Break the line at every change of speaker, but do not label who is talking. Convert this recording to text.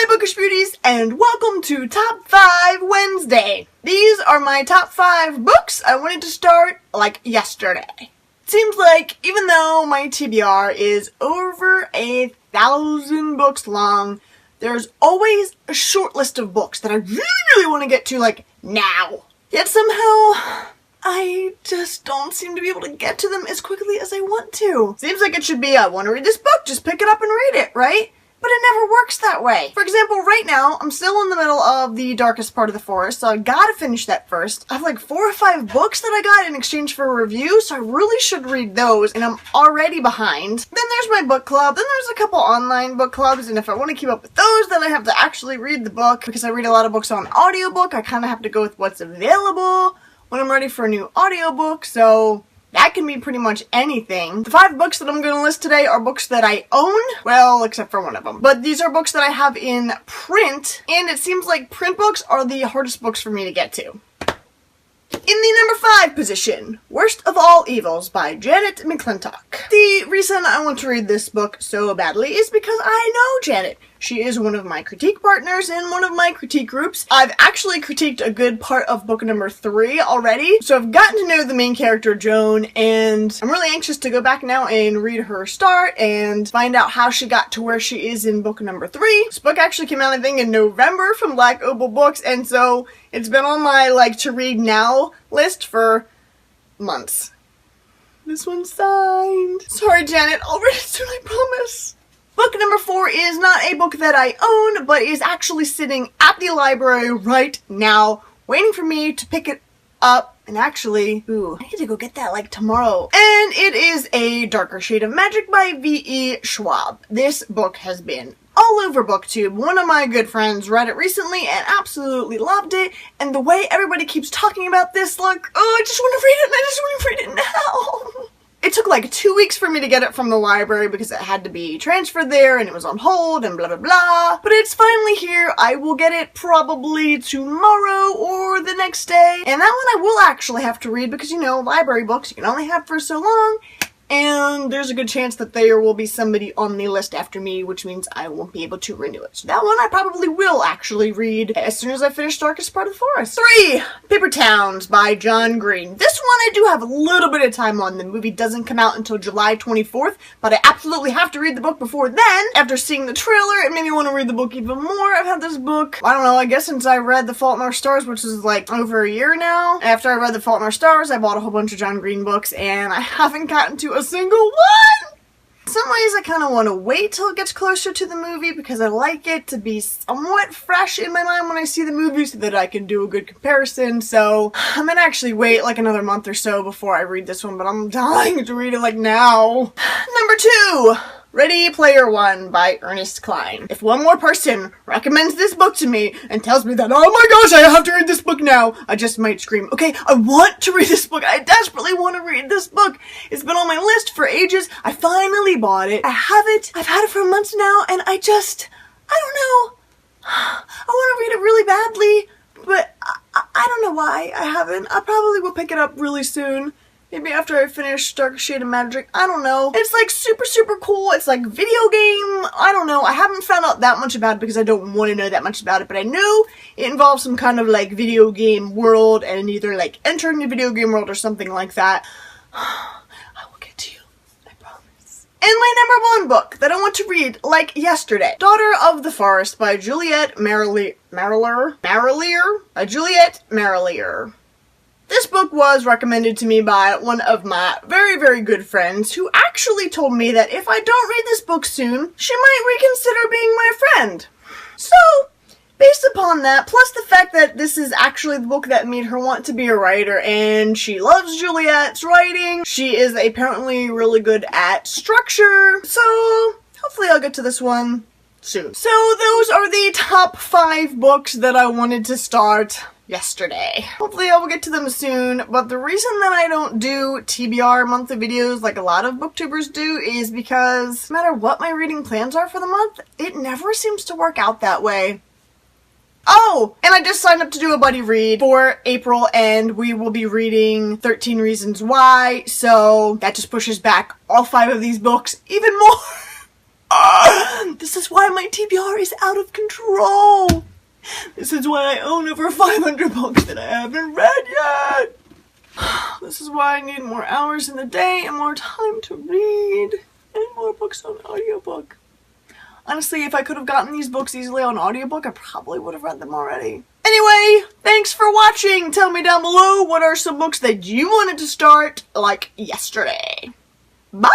my bookish beauties, and welcome to Top 5 Wednesday. These are my top 5 books I wanted to start, like, yesterday. Seems like, even though my TBR is over 1,000 books long, there's always a short list of books that I really want to get to, like, now. Yet somehow, I just don't seem to be able to get to them as quickly as I want to. Seems like it should be, I want to read this book, just pick it up and read it, right? But it never works that way. For example, right now, I'm still in the middle of The Darkest Part of the Forest, so I gotta finish that first. I have like 4 or 5 books that I got in exchange for a review, so I really should read those, and I'm already behind. Then there's my book club, then there's a couple online book clubs, and if I want to keep up with those, then I have to actually read the book. Because I read a lot of books on audiobook, I kind of have to go with what's available when I'm ready for a new audiobook, so that can be pretty much anything. The 5 books that I'm going to list today are books that I own, well, except for one of them. But these are books that I have in print, and it seems like print books are the hardest books for me to get to. In the number 5 position, Worst of All Evils by Janet McClintock. The reason I want to read this book so badly is because I know Janet. She is one of my critique partners in one of my critique groups. I've actually critiqued a good part of book number 3 already, so I've gotten to know the main character, Joan, and I'm really anxious to go back now and read her start and find out how she got to where she is in book number 3. This book actually came out, I think, in November from Black Opal Books, and so it's been on my, like, to read now list for months. This one's signed. Sorry, Janet, I'll read it soon, I promise. Book number 4 is not a book that I own, but is actually sitting at the library right now, waiting for me to pick it up. And actually, I need to go get that, like, tomorrow. And it is A Darker Shade of Magic by V.E. Schwab. This book has been all over BookTube. One of my good friends read it recently and absolutely loved it. And the way everybody keeps talking about this, like, oh, I just want to read it and I just want to read it now. It took like 2 weeks for me to get it from the library because it had to be transferred there and it was on hold and blah blah blah. But it's finally here. I will get it probably tomorrow or the next day. And that one I will actually have to read because, you know, library books you can only have for so long. And there's a good chance that there will be somebody on the list after me, which means I won't be able to renew it. So that one I probably will actually read as soon as I finish Darkest Part of the Forest. 3. Paper Towns by John Green. This one I do have a little bit of time on. The movie doesn't come out until July 24th, but I absolutely have to read the book before then. After seeing the trailer, it made me want to read the book even more. I've had this book, I don't know, I guess since I read The Fault in Our Stars, which is like over a year now. After I read The Fault in Our Stars, I bought a whole bunch of John Green books, and I haven't gotten to a single one! In some ways, I kind of want to wait till it gets closer to the movie because I like it to be somewhat fresh in my mind when I see the movie so that I can do a good comparison. So I'm gonna actually wait like another month or so before I read this one, but I'm dying to read it like now. Number 2. Ready Player One by Ernest Cline. If one more person recommends this book to me and tells me that, oh my gosh, I have to read this book now, I just might scream, okay, I want to read this book. I desperately want to read this book. It's been on my list for ages. I finally bought it. I have it. I've had it for months now, and I don't know. I want to read it really badly, but I don't know why I haven't. I probably will pick it up really soon. Maybe after I finish Dark Shade of Magic, I don't know. It's like super, super cool. It's like video game. I don't know. I haven't found out that much about it because I don't want to know that much about it, but I know it involves some kind of like video game world and either like entering the video game world or something like that. I will get to you. I promise. And my number 1 book that I want to read like yesterday. Daughter of the Forest by Juliet Maralier. By Juliet Maralier. This book was recommended to me by one of my very, very good friends who actually told me that if I don't read this book soon, she might reconsider being my friend. So, based upon that, plus the fact that this is actually the book that made her want to be a writer, and she loves Juliet's writing, she is apparently really good at structure, so hopefully I'll get to this one soon. So those are the top 5 books that I wanted to start yesterday. Hopefully I will get to them soon, but the reason that I don't do TBR monthly videos like a lot of booktubers do is because no matter what my reading plans are for the month, it never seems to work out that way. Oh, and I just signed up to do a buddy read for April, and we will be reading 13 Reasons Why, so that just pushes back all 5 of these books even more. This is why my TBR is out of control. This is why I own over 500 books that I haven't read yet. This is why I need more hours in the day and more time to read and more books on audiobook. Honestly, if I could have gotten these books easily on audiobook, I probably would have read them already. Anyway, thanks for watching. Tell me down below what are some books that you wanted to start like yesterday. Bye!